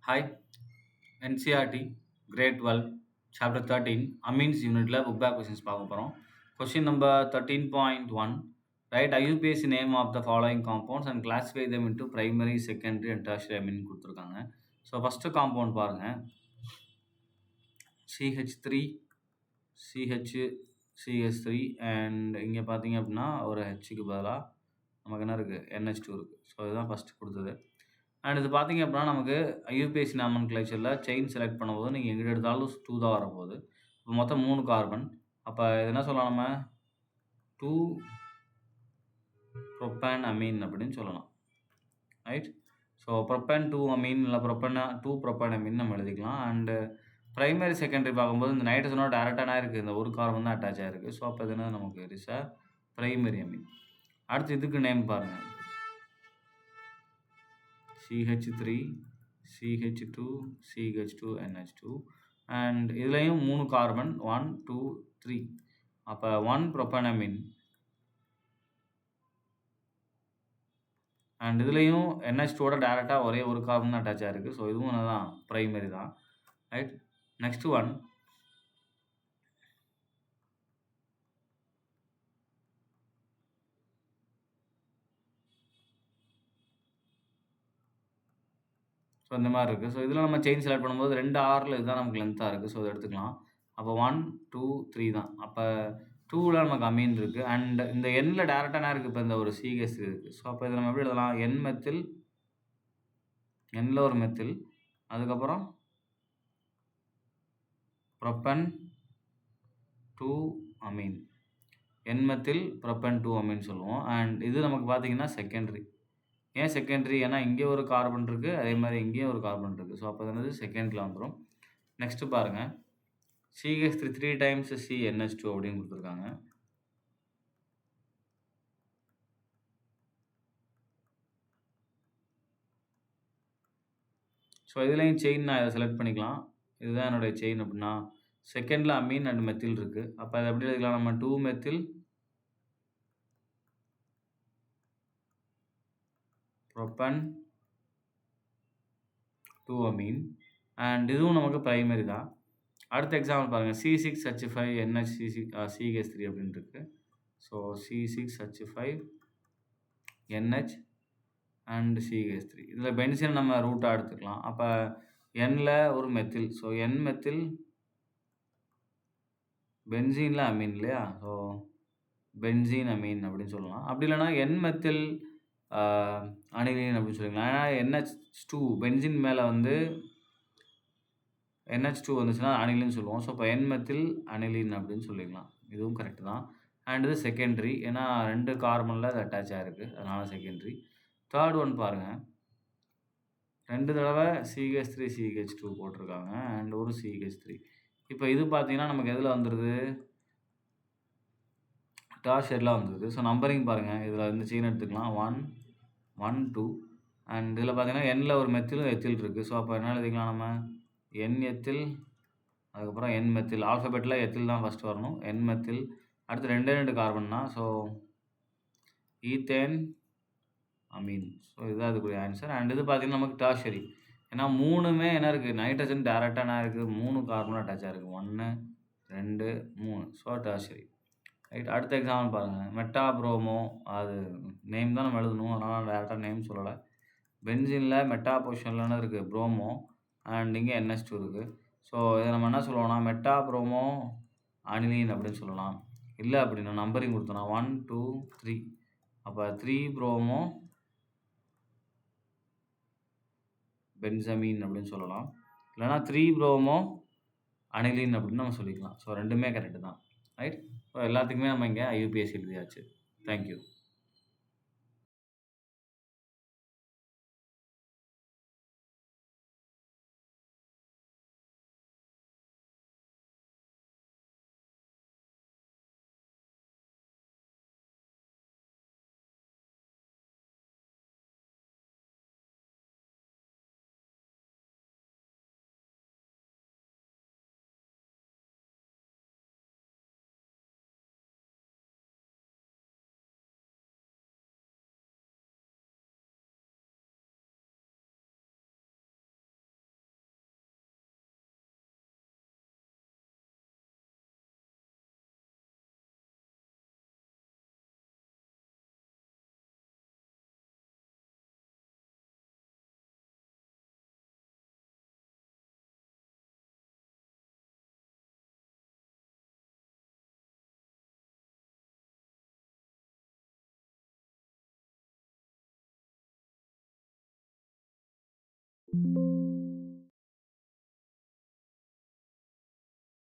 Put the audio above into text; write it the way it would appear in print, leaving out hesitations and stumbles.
Hi, NCRT, Grade 12, Chapter 13, Amines Unit book back questions பார்க்க போறோம். Question number 13.1. Write IUPAC name of the following compounds and classify them into primary, secondary and tertiary amine கொடுத்துருக்காங்க. So first compound பாருங்க CH3, CH, CH3 and இங்கே பார்த்தீங்க அப்படின்னா ஒரு ஹெச்சுக்கு பதிலாக நமக்கு என்ன இருக்குது NH2 இருக்குது. ஸோ இதுதான் ஃபஸ்ட்டு கொடுத்தது. அண்ட் இது பார்த்தீங்க அப்படின்னா நமக்கு ஐயூபிஎஸ்சி நாமன்கிளேச்சரில் செயின் செலக்ட் பண்ணும்போது நீங்கள் எங்கிட்ட எடுத்தாலும் 2 தான் வரப்போகுது. இப்போ மொத்தம் 3 கார்பன். அப்போ இது என்ன சொல்லலாம் நம்ம 2 ப்ரொப்பேன் அமீன் அப்படின்னு சொல்லலாம். ரைட். ஸோ ப்ரொப்பேன் 2 அமீன் இல்லை டூ ப்ரொப்பேன் அமீன் நம்ம எழுதிக்கலாம். அண்டு ப்ரைமரி செகண்டரி பார்க்கும்போது இந்த நைட்ரஜனோட டேரெக்டாக இருக்குது, இந்த ஒரு கார்பன் தான் அட்டாச் ஆகிருக்கு. ஸோ அப்போ இது என்ன நமக்கு இஸ் அ ப்ரைமரி அமீன். அடுத்து இதுக்கு நேம் பாருங்கள் CH3, CH2, CH2, NH2 and இதுலேயும் 3 கார்பன் 1, 2, 3. அப்போ 1 ப்ரொப்பனமின் அண்ட் இதுலேயும் NH2ஓட டேரெக்டாக ஒரே ஒரு கார்பன் தான் அட்டாச் ஆகிருக்கு. ஸோ இதுவும் தான் ப்ரைமரி தான். ரைட். நெக்ஸ்ட் ஒன் ஸோ இந்த மாதிரி இருக்குது. ஸோ இதில் நம்ம செயின் செலக்ட் பண்ணும்போது 2 ஆரில் இதுதான் நமக்கு லென்த்தாக இருக்குது. ஸோ இதை எடுத்துக்கலாம். அப்போ 1, 2, 3 தான். அப்போ 2ல் நமக்கு அமீன் இருக்குது. அண்ட் இந்த எண்ணில் டேரெக்டாக என்ன இருக்குது, இப்போ இந்த ஒரு CH இருக்குது. ஸோ அப்போ இதை நம்ம எப்படி எழுதலாம், N மெத்தில், எண்ணில் ஒரு மெத்தில், அதுக்கப்புறம் propane 2 amine, N methyl propane 2 amine சொல்லுவோம். அண்ட் இது நமக்கு பார்த்தீங்கன்னா செகண்டரி. ஏன் செகண்டரி, ஏன்னா இங்கே ஒரு கார்பன் இருக்குது, அதே மாதிரி இங்கேயும் ஒரு கார்பன் இருக்குது. ஸோ அப்போ என்னது செகண்டில் வந்துடும். நெக்ஸ்ட்டு பாருங்கள் CH3 3 டைம்ஸ் CNH2 அப்படின்னு கொடுத்துருக்காங்க. ஸோ இதுலேயும் செயின் நான் இதை செலக்ட் பண்ணிக்கலாம். இதுதான் என்னுடைய செயின் அப்படின்னா செகண்டில் அமீன் அண்ட் மெத்தில் இருக்குது. அப்போ அதை எப்படி எழுதிக்கலாம் நம்ம 2 மெத்தில் ப்ரொப்பன் 2 அமீன் அண்ட் இதுவும் நமக்கு ப்ரைமரி தான். அடுத்த எக்ஸாம்பிள் பாருங்கள் C6H5NH CH3 அப்படின்னு இருக்குது. ஸோ C6H5NH அண்ட் CH3 இதில் பென்சின் நம்ம ரூட்டாக எடுத்துக்கலாம். அப்போ Nல ஒரு மெத்தில், ஸோ N மெத்தில் பென்சீனில் அமீன் இல்லையா, ஸோ பென்சீன் அமீன் அப்படின்னு சொல்லலாம். அப்படி இல்லைனா N மெத்தில் அனிலின் அப்படின்னு சொல்லிக்கலாம். ஏன்னா NH2 பென்சின் மேலே வந்து NH2 வந்துச்சுன்னா அனிலின்னு சொல்லுவோம். ஸோ இப்போ N மெத்தில் அனிலின் அப்படின்னு சொல்லிக்கலாம். இதுவும் கரெக்டு தான். அண்ட் இது செகண்டரி, ஏன்னா 2 கார்பனில் அது அட்டாச் ஆகிருக்கு, அதனால் செகண்டரி. தேர்ட் ஒன் பாருங்கள், 2 தடவை CH3 CH2 போட்டிருக்காங்க அண்ட் ஒரு CH3. இப்போ இது பார்த்தீங்கன்னா நமக்கு எதில் வந்துடுது, டெர்ஷியரியில் வந்துடுது. ஸோ நம்பரிங் பாருங்கள், இதில் இந்த செயின் எடுத்துக்கலாம் 1, 1, 2 அண்ட் இதில் பார்த்தீங்கன்னா Nல ஒரு மெத்திலும் எத்தில் இருக்குது. ஸோ அப்போ என்ன எழுதிக்கலாம் நம்ம N எத்தில், அதுக்கப்புறம் N மெத்தில், ஆல்ஃபபெட்டில் எத்தில் தான் ஃபஸ்ட்டு வரணும், N மெத்தில், அடுத்து 2 கார்பன் தான். So ethane Ameen. ஸோ இதுதான் அதுக்குரிய ஆன்சர். அண்ட் இது பார்த்தீங்கன்னா நமக்கு டெர்ஷரி, ஏன்னா 3மே என்ன இருக்குது, நைட்ரஜன் டேரெக்டாக என்ன இருக்குது, 3 கார்பன் அட்டாச் ஆகிருக்கு, 1, 2, 3. So tertiary. ரைட். அடுத்த எக்ஸாம்பிள் பாருங்கள், மெட்டா ப்ரோமோ, அது நேம் தான் நம்ம எழுதணும், அதனால் டேரெக்டாக நேம் சொல்லலை. பென்சினில் மெட்டா பொசிஷனில் என்ன இருக்குது, ப்ரோமோ அண்ட் இங்கே NH2 இருக்குது. ஸோ இதை நம்ம என்ன சொல்லுவோம்னா மெட்டா ப்ரோமோ அனிலின் அப்படின்னு சொல்லலாம். இல்லை அப்படின்னா நம்பரிங் கொடுத்தோன்னா 1, 2, 3. அப்போ 3 ப்ரோமோ பென்சமீன் அப்படின்னு சொல்லலாம். இல்லைனா 3 ப்ரோமோ அனிலின் அப்படின்னு நம்ம சொல்லிக்கலாம். ஸோ ரெண்டுமே கரெக்டு தான். ரைட். ஸோ எல்லாத்துக்குமே நம்ம இங்கே IUPAC எழுதியாச்சு. தேங்க்யூ.